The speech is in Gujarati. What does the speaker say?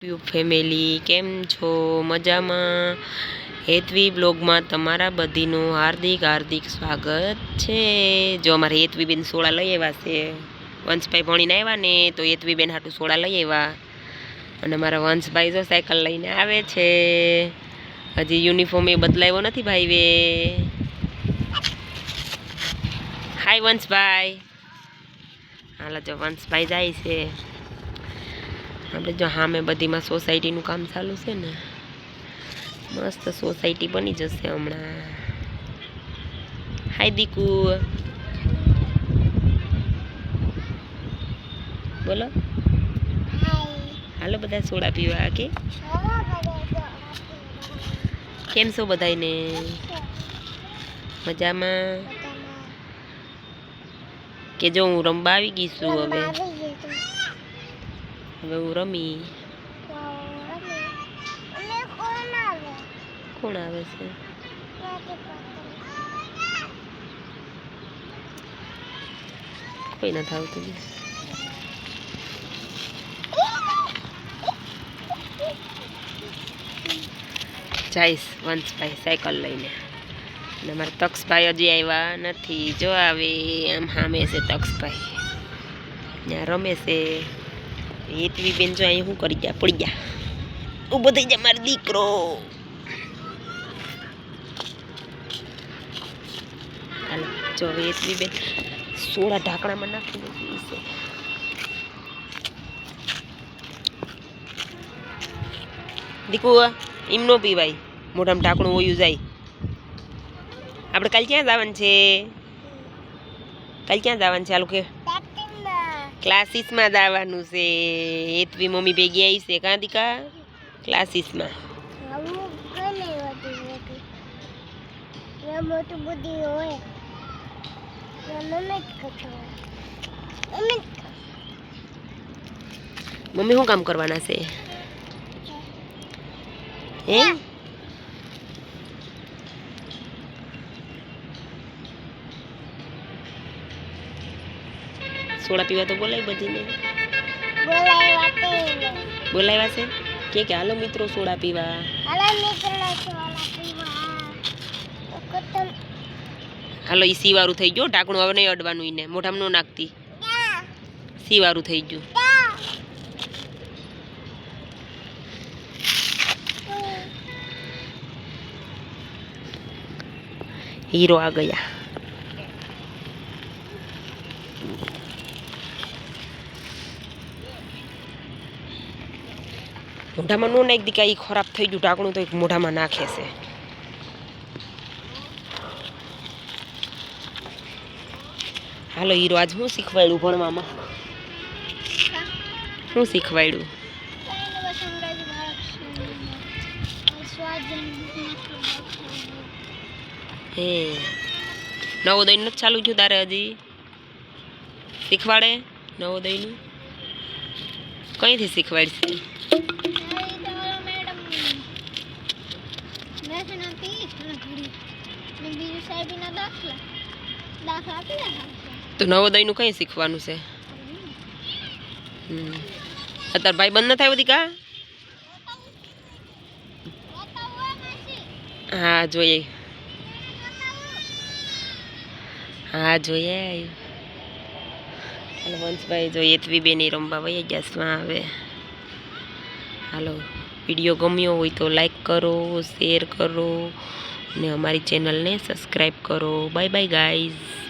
યુટ્યુબ ફેમિલી કેમ છો? મજામાં? હેતવી બ્લોગમાં તમારા બધીનું હાર્દિક સ્વાગત છે. જો અમારે હેતવીબેન સોડા લઈ આવ્યા છે. વંશભાઈ ભણીને આવ્યા ને તો હેતવીબેન હાટું સોડા લઈ આવ્યા. અને મારા વંશભાઈ જો સાયકલ લઈને આવે છે. હજી યુનિફોર્મ એ બદલાવ્યો નથી ભાઈ. હાય વંશભાઈ. હાલો જો વંશભાઈ જાય છે. આપણે જો સામે બધીમાં સોસાયટીનું કામ ચાલુ છે ને, મસ્ત સોસાયટી બની જશે હમણાં. હાય દીકુ, બોલો. હાલો બધા સોડા પીવા. કે કેમ છો બધાને? મજામાં? કે જો હું રમવા આવી ગઈ છું. હવે હું રમી. કોણ આવે છે? કોઈ નથી આવતું. જઈશ વંશભાઈ સાયકલ લઈને. અને મારા તક્ષભાઈ હજી આવ્યા નથી. જો આવે આમ સામે છે તક્ષભાઈ, ત્યાં રમે છે. હેતવીબેન જો અહીં શું કરી ગયા? પડી ગયા. ઊભો થઈ જાય મારો દીકરો. હાલો જો હેતવીબેન સોડા ઢાંકણામાં નાખીને પી છે. દીકુ એમ ન પીવાય, મોઢામાં ઢાંકણું ઓયું જાય. આપણે કાલ ક્યાં જવાનું છે? કાલ ક્યાં જવાનું છે? આ લોકો ક્લાસીસમાં જવાનું છે. હેતવી મમ્મી ભેગી આવી છે. કાં દીકા? ક્લાસીસમાં. મમ્મી શું કામ કરવાના છે? હે સોડા પીવા તો બોલાય બધીને. બોલાવ્યા છે કે હાલો મિત્રો સોડા પીવા. હાલો ઈ સીવારું થઈ ગયું. ઢાંકણું હવે નહીં અડવાનું. એને મોઢામાં ન નાખતી. સીવારું થઈ ગયું. હીરો આ ગયા. મોઢામાં નો નાખી દીકા. એ ખરાબ થઈ ગયું ઢાંકણું તો મોઢામાં નાખે છે. હાલો હીરો આજ શું શીખવાડ્યું ભણવામાં? શું શીખવાડ્યું? હે નવોદય નથી ચાલુ થયું તારે હજી? શીખવાડે નવોદયનું? કઈથી શીખવાડશે? તો નવોદયનું કઈ શીખવાનું છે? અત્યારે ભાઈ બંધ નથી આવ્યો દીકા? હા જોઈએ. હા જોઈએ. હાલો વંશભાઈ જો હેતવીબેન રમવા વહી ગયા શું હવે. હાલો વિડીયો ગમ્યો હોય તો લાઈક કરો, શેર કરો ને અમારી ચેનલને સબસ્ક્રાઈબ કરો. Bye bye guys.